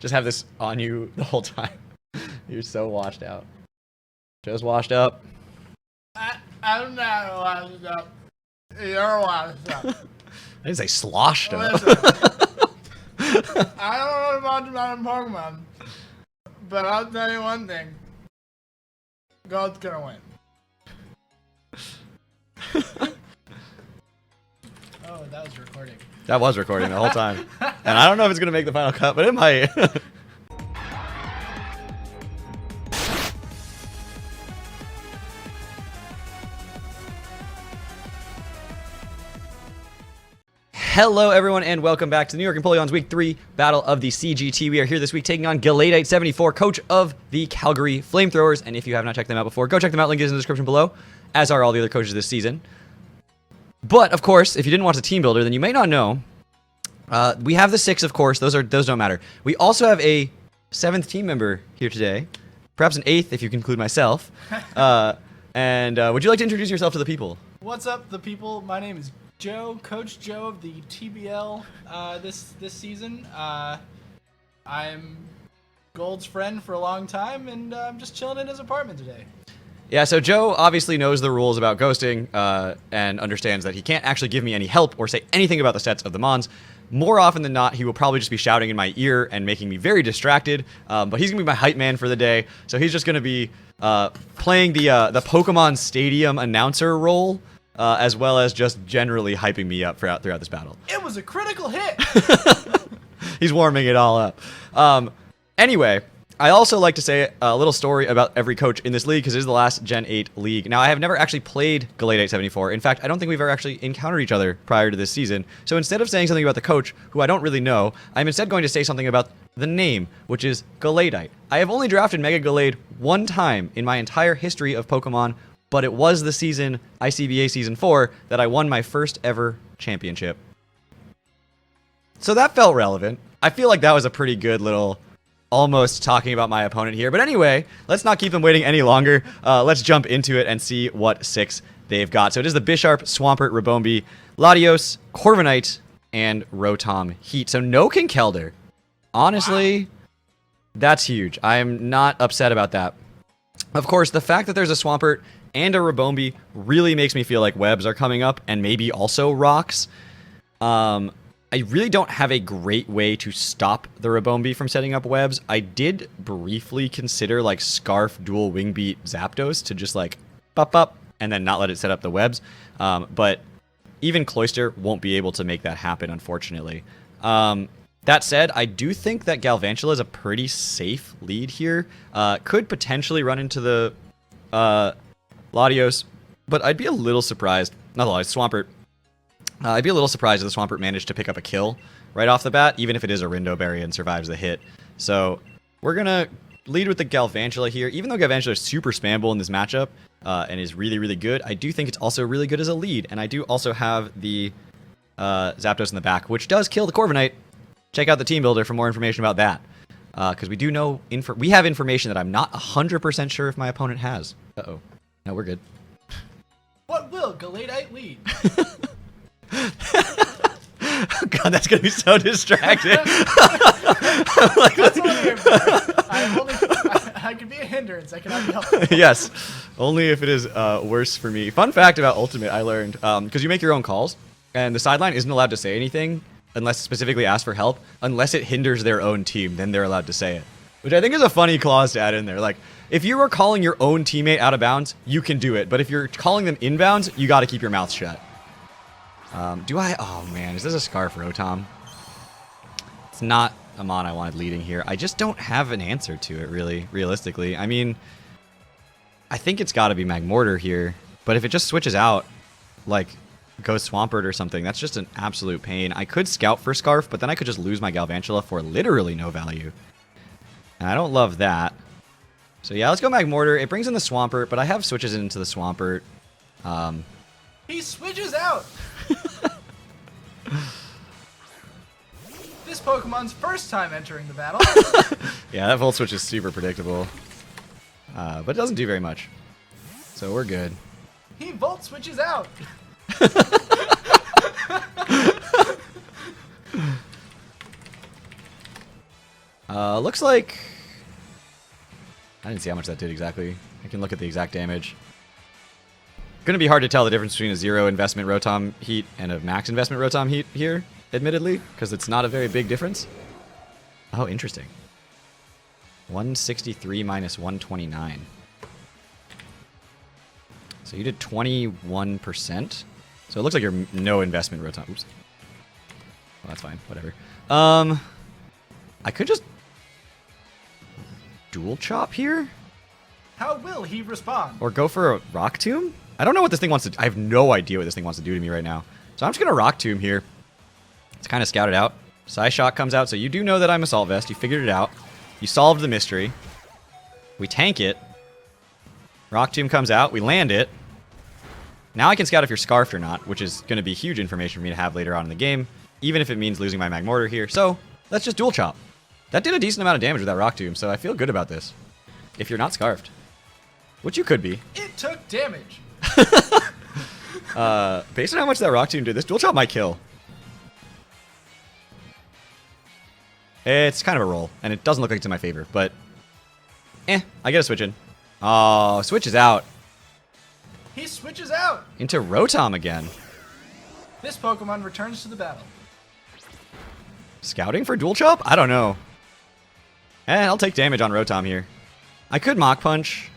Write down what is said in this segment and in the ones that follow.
Just have this on you the whole time. You're so washed out. Joe's washed up. I'm not washed up. You're washed up. I didn't say sloshed up. I don't know much about Pokemon, but I'll tell you one thing. Gold's gonna win. Oh, that was recording. That was recording the whole time. And I don't know if it's going to make the final cut, but it might. Hello, everyone, and welcome back to New York Empoleon's Week 3 Battle of the CGT. We are here this week taking on Galar74, coach of the Calgary Flamethrowers. And if you have not checked them out before, go check them out. Link is in the description below, as are all the other coaches this season. But, of course, if you didn't watch the team builder, then you may not know. We have the 6, of course. Those don't matter. We also have a 7th team member here today. Perhaps an 8th, if you can include myself. Would you like to introduce yourself to the people? What's up, the people? My name is Joe, Coach Joe of the TBL this season. I'm Gold's friend for a long time, and I'm just chilling in his apartment today. Yeah, so Joe obviously knows the rules about ghosting and understands that he can't actually give me any help or say anything about the sets of the Mons. More often than not, he will probably just be shouting in my ear and making me very distracted, but he's going to be my hype man for the day, so he's just going to be playing the Pokemon Stadium announcer role, as well as just generally hyping me up throughout this battle. It was a critical hit! He's warming it all up. Anyway, I also like to say a little story about every coach in this league, because it is the last Gen 8 league. Now, I have never actually played Galar74. In fact, I don't think we've ever actually encountered each other prior to this season. So instead of saying something about the coach, who I don't really know, I'm instead going to say something about the name, which is Galadite. I have only drafted Mega Galade one time in my entire history of Pokemon, but it was the season, ICBA Season 4, that I won my first ever championship. So that felt relevant. I feel like that was a pretty good little almost talking about my opponent here. But anyway, let's not keep them waiting any longer. Let's jump into it and see what 6 they've got. So it is the Bisharp, Swampert, Ribombee, Latios, Corviknight, and Rotom Heat. So no Kinkeldurr. Honestly, that's huge. I'm not upset about that. Of course, the fact that there's a Swampert and a Ribombee really makes me feel like webs are coming up, and maybe also rocks. I really don't have a great way to stop the Ribombee from setting up webs. I did briefly consider like Scarf Dual Wing Beat Zapdos to just like pop and then not let it set up the webs. But even Cloyster won't be able to make that happen, unfortunately. That said, I do think that Galvantula is a pretty safe lead here. Could potentially run into the Latios, but I'd be a little surprised. Not Latios, Swampert. I'd be a little surprised if the Swampert managed to pick up a kill right off the bat, even if it is a Rindo Berry and survives the hit. So we're going to lead with the Galvantula here. Even though Galvantula is super spammable in this matchup and is really, really good, I do think it's also really good as a lead. And I do also have the Zapdos in the back, which does kill the Corviknight. Check out the team builder for more information about that. Because we do know, we have information that I'm not 100% sure if my opponent has. Uh-oh. No, we're good. What will Galadite lead? Oh God, that's gonna be so distracting. Like, that's what I can be a hindrance. I cannot be helpful. Yes, only if it is worse for me. Fun fact about Ultimate, I learned because you make your own calls, and the sideline isn't allowed to say anything unless specifically asked for help, unless it hinders their own team. Then they're allowed to say it, which I think is a funny clause to add in there. Like, if you were calling your own teammate out of bounds, you can do it, but if you're calling them inbounds, you got to keep your mouth shut. Oh man, is this a Scarf Rotom? It's not a Mon I wanted leading here. I just don't have an answer to it, really, realistically. I mean, I think it's got to be Magmortar here, but if it just switches out, like, goes Swampert or something, that's just an absolute pain. I could scout for Scarf, but then I could just lose my Galvantula for literally no value. And I don't love that. So yeah, let's go Magmortar. It brings in the Swampert, but I have switches into the Swampert. He switches out! This Pokemon's first time entering the battle. Yeah, that Volt Switch is super predictable. But it doesn't do very much. So we're good. He Volt Switches out! Looks like... I didn't see how much that did exactly. I can look at the exact damage. Gonna be hard to tell the difference between a 0 investment Rotom heat and a max investment Rotom heat here, admittedly, because it's not a very big difference. Oh, interesting. 163 minus 129. So you did 21%. So it looks like you're no investment Rotom. Oops. Well, that's fine. Whatever. I could just dual chop here. How will he respond? Or go for a Rock Tomb? I don't know what this thing wants to... I have no idea what this thing wants to do to me right now. So I'm just going to Rock Tomb here. It's kind of scouted out. Psyshock comes out, so you do know that I'm Assault Vest. You figured it out. You solved the mystery. We tank it. Rock Tomb comes out. We land it. Now I can scout if you're Scarfed or not, which is going to be huge information for me to have later on in the game, even if it means losing my Magmortar here. So let's just dual chop. That did a decent amount of damage with that Rock Tomb, so I feel good about this. If you're not Scarfed. Which you could be. It took damage. Based on how much that Rock Tomb did, this dual chop might kill. It's kind of a roll, and it doesn't look like it's in my favor, but... I get a switch in. Oh, switches out. He switches out. Into Rotom again. This Pokemon returns to the battle. Scouting for dual chop? I don't know. I'll take damage on Rotom here. I could Mach Punch.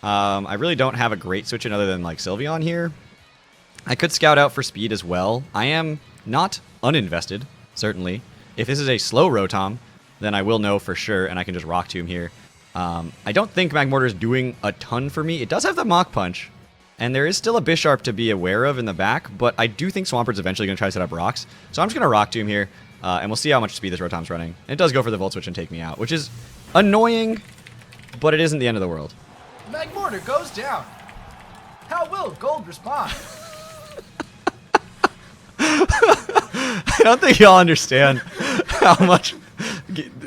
I really don't have a great switch in other than like Sylveon here. I could scout out for speed as well. I am not uninvested, certainly. If this is a slow Rotom, then I will know for sure, and I can just Rock Tomb here. I don't think Magmortar is doing a ton for me. It does have the Mach Punch, and there is still a Bisharp to be aware of in the back, but I do think Swampert's eventually going to try to set up rocks. So I'm just going to Rock Tomb here, and we'll see how much speed this Rotom's running. And it does go for the Volt Switch and take me out, which is annoying, but it isn't the end of the world. Magmortar goes down. How will Gold respond? I don't think y'all understand how much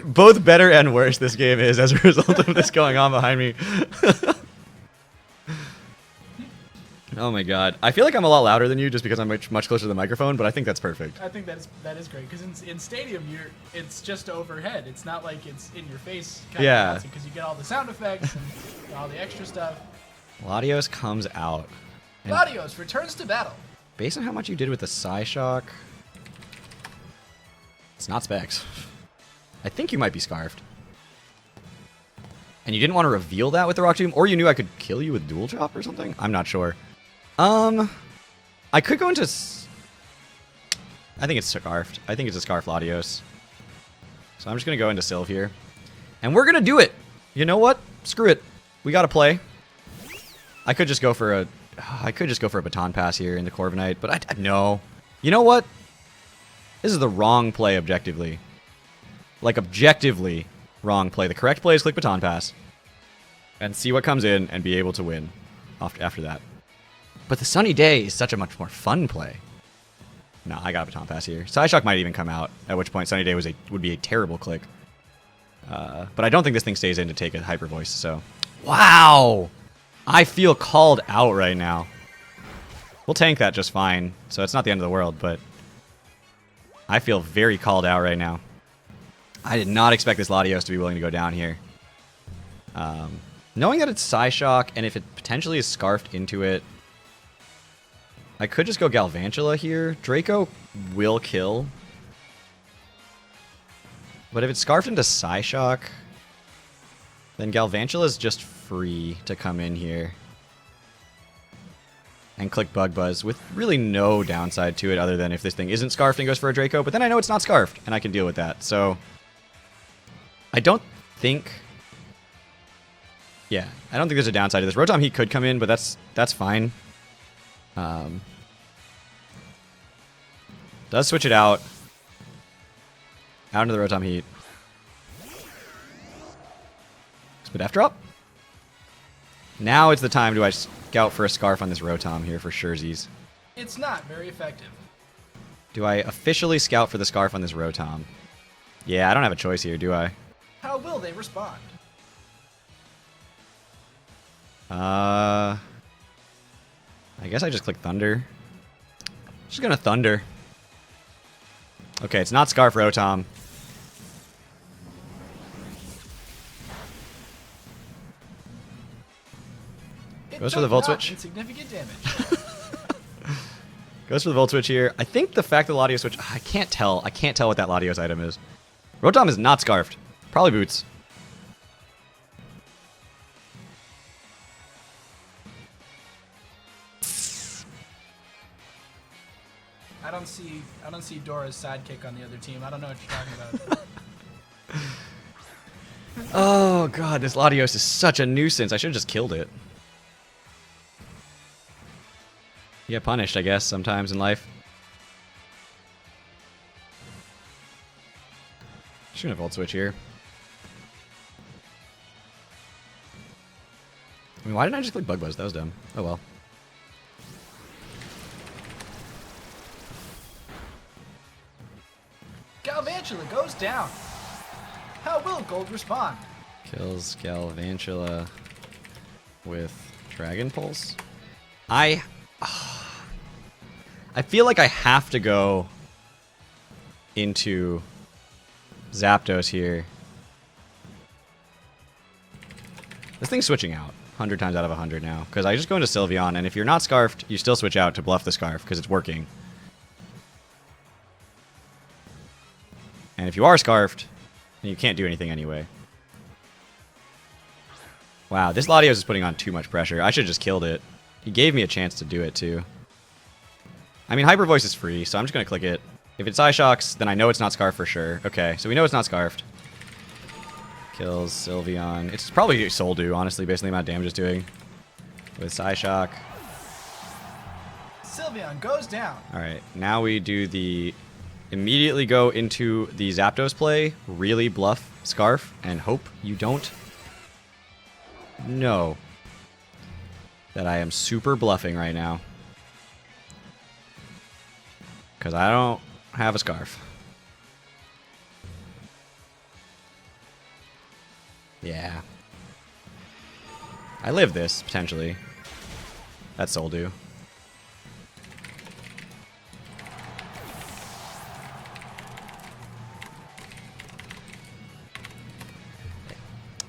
both better and worse this game is as a result of this going on behind me. Oh my god. I feel like I'm a lot louder than you just because I'm much closer to the microphone, but I think that's perfect. I think that is great because in Stadium it's just overhead. It's not like it's in your face. Yeah. Because you get all the sound effects and all the extra stuff. Latios comes out. Latios returns to battle. Based on how much you did with the Psyshock, it's not Specs. I think you might be Scarfed. And you didn't want to reveal that with the Rock Tomb, or you knew I could kill you with Dual Chop or something? I'm not sure. I could go into... I think it's Scarfed. I think it's a Scarf Latios. So I'm just going to go into Sylve here. And we're going to do it! You know what? Screw it. We got to play. I could just go for a... I could just go for a Baton Pass here in the Corviknight, but no. You know what? This is the wrong play objectively. Like, objectively wrong play. The correct play is click Baton Pass and see what comes in and be able to win after that. But the Sunny Day is such a much more fun play. No, I got a Baton Pass here. Psyshock might even come out, at which point Sunny Day would be a terrible click. But I don't think this thing stays in to take a Hyper Voice, so... Wow! I feel called out right now. We'll tank that just fine, so it's not the end of the world, but... I feel very called out right now. I did not expect this Latios to be willing to go down here. Knowing that it's Psyshock, and if it potentially is Scarfed into it, I could just go Galvantula here. Draco will kill. But if it's Scarfed into Psyshock, then Galvantula is just free to come in here and click Bug Buzz with really no downside to it other than if this thing isn't Scarfed and goes for a Draco, but then I know it's not Scarfed and I can deal with that. So I don't think... Yeah, I don't think there's a downside to this. Rotom Heat could come in, but that's fine. Does switch it out. Out into the Rotom Heat. Spit F drop. Now it's the time to I scout for a Scarf on this Rotom here for surezies. It's not very effective. Do I officially scout for the Scarf on this Rotom? Yeah, I don't have a choice here, do I? How will they respond? I guess I just click Thunder. Just gonna Thunder. Okay, it's not Scarf Rotom. Goes for the Volt Switch. Insignificant damage. Goes for the Volt Switch here. I think the fact that Latios switch... I can't tell. I can't tell what that Latios item is. Rotom is not Scarfed. Probably Boots. I don't see Dora's sidekick on the other team. I don't know what you're talking about. Oh, God. This Latios is such a nuisance. I should have just killed it. You get punished, I guess, sometimes in life. Just gonna Volt Switch here. I mean, why didn't I just click Bug Buzz? That was dumb. Oh well. Galvantula goes down. How will Gold respond? Kills Galvantula with Dragon Pulse. I feel like I have to go into Zapdos here. This thing's switching out 100 times out of 100 now. Because I just go into Sylveon, and if you're not Scarfed, you still switch out to bluff the Scarf because it's working. And if you are Scarfed, then you can't do anything anyway. Wow, this Latios is putting on too much pressure. I should have just killed it. He gave me a chance to do it, too. I mean, Hyper Voice is free, so I'm just going to click it. If it's Eye Shocks, then I know it's not Scarfed for sure. Okay, so we know it's not Scarfed. Kills Sylveon. It's probably Soul Dew, honestly, based on the amount of damage it's doing. With Eye Shock. Sylveon goes down. Alright, now we do the... Immediately go into the Zapdos play, really bluff Scarf, and hope you don't know that I am super bluffing right now. Because I don't have a Scarf. Yeah. I live this, potentially. That's Soul Dew.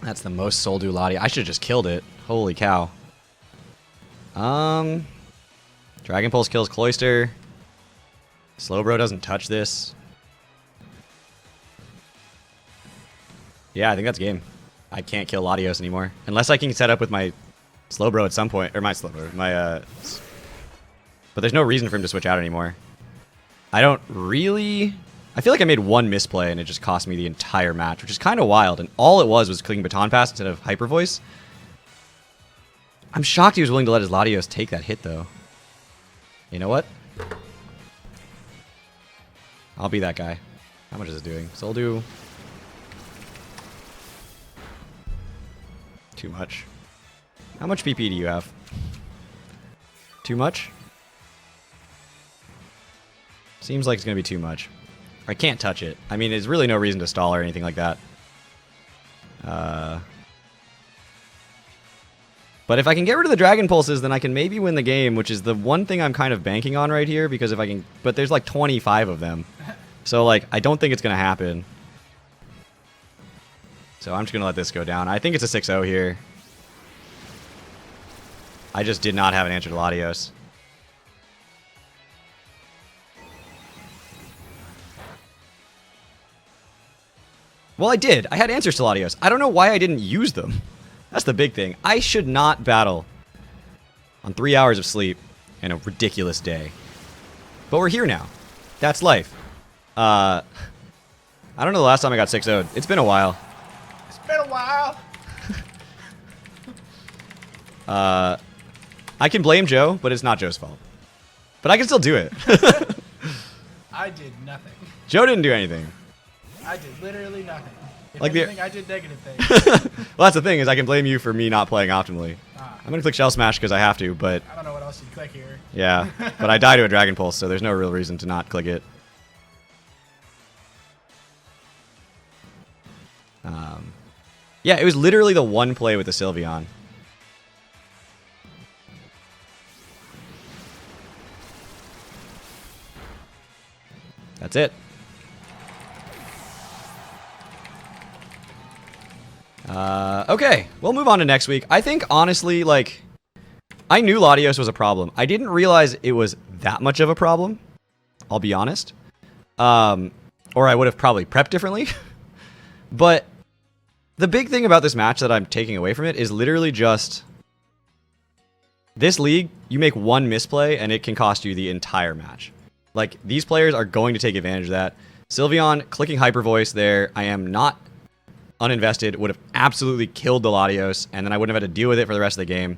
That's the most Soul Dew Lati. I should have just killed it. Holy cow. Dragon Pulse kills Cloyster. Slowbro doesn't touch this. Yeah, I think that's game. I can't kill Latios anymore. Unless I can set up with my Slowbro at some point. Or my Slowbro. But there's no reason for him to switch out anymore. I don't really... I feel like I made one misplay and it just cost me the entire match, which is kind of wild. And all it was clicking Baton Pass instead of Hyper Voice. I'm shocked he was willing to let his Latios take that hit, though. You know what? I'll be that guy. How much is it doing? Soul Dew. Too much. How much PP do you have? Too much? Seems like it's going to be too much. I can't touch it. I mean, there's really no reason to stall or anything like that. But if I can get rid of the Dragon Pulses, then I can maybe win the game, which is the one thing I'm kind of banking on right here, because if I can... But there's like 25 of them. So, like, I don't think it's going to happen. So I'm just going to let this go down. I think it's a 6-0 here. I just did not have an answer to Latios. Well, I did. I had answers to Latios. I don't know why I didn't use them. That's the big thing. I should not battle on 3 hours of sleep in a ridiculous day. But we're here now. That's life. I don't know the last time I got 6-0'd. It's been a while. It's been a while. I can blame Joe, but it's not Joe's fault. But I can still do it. I did nothing. Joe didn't do anything. I did literally nothing. If Like anything, I did negative things. Well, that's the thing, is I can blame you for me not playing optimally. Ah. I'm going to click Shell Smash because I have to, but... I don't know what else you'd click here. Yeah, but I die to a Dragon Pulse, so there's no real reason to not click it. Yeah, it was literally the one play with the Sylveon. That's it. Okay, we'll move on to next week. I think, honestly, like, I knew Latios was a problem. I didn't realize it was that much of a problem. I'll be honest. Or I would have probably prepped differently. But the big thing about this match that I'm taking away from it is literally just this league, you make one misplay and it can cost you the entire match. Like, these players are going to take advantage of that. Sylveon clicking Hyper Voice there. I am not uninvested. Would have absolutely killed the Latios, and then I wouldn't have had to deal with it for the rest of the game.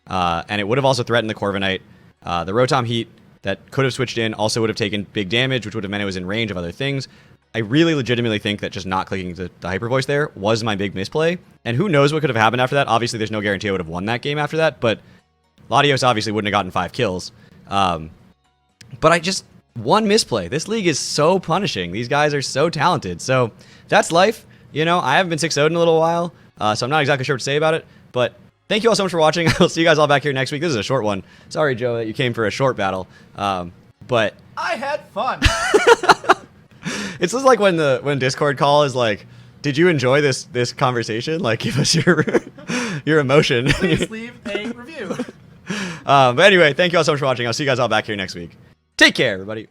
And it would have also threatened the Corviknight. The Rotom Heat that could have switched in also would have taken big damage, which would have meant it was in range of other things. I really legitimately think that just not clicking the Hyper Voice there was my big misplay. And who knows what could have happened after that. Obviously, there's no guarantee I would have won that game after that, but Latios obviously wouldn't have gotten 5 kills. But I just... one misplay. This league is so punishing. These guys are so talented. So that's life. You know, I haven't been 6-0'd in a little while, so I'm not exactly sure what to say about it. But thank you all so much for watching. I'll see you guys all back here next week. This is a short one. Sorry, Joe, that you came for a short battle. But I had fun. it's just like when Discord call is like, did you enjoy this conversation? Like, give us your emotion. Please leave a review. But anyway, thank you all so much for watching. I'll see you guys all back here next week. Take care, everybody.